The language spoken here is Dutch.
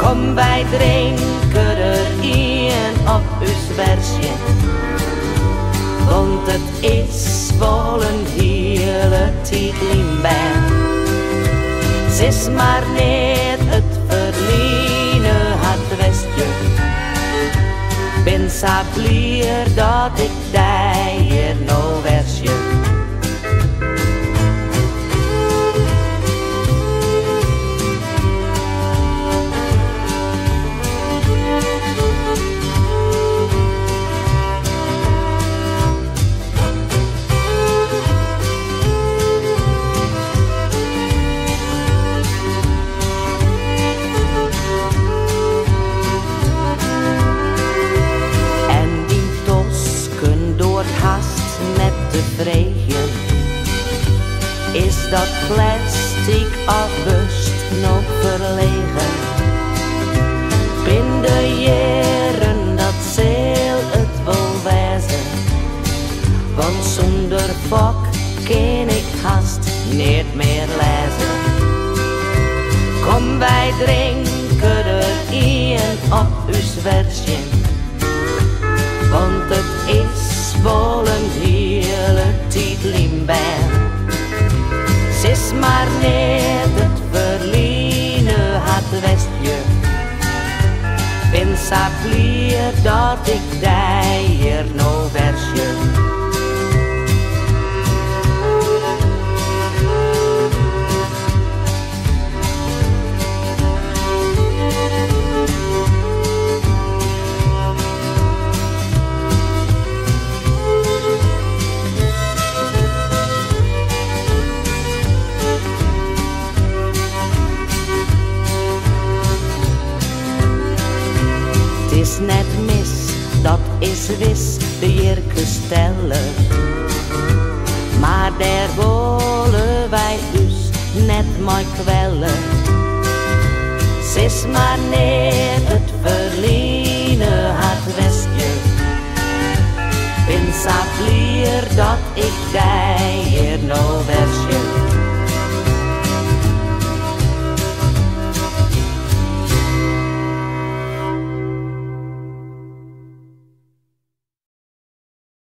Kom wij drinken erin op uw versje, want het is wel een hele tijd limbaar. Het is maar net het verliezen had westje. Ben zo blij dat ik daar hier nou versje. Is dat plastic afbust nog verlegen? Binnen de jaren dat zal het wel wezen, want zonder fok kan ik haast niet meer lezen. Kom wij drinken erin op uw versje, want het is wel een hele tijd limbaar. Het is maar net het verliezen had westje. Ben zo blij dat ik daar hier nou versje. Het is net mis, dat is wis, de Jirke stellen. Maar daar willen wij dus net maar kwellen. Het is maar net het verliezen had westje. Ben zo blij dat ik daar hier nou versje.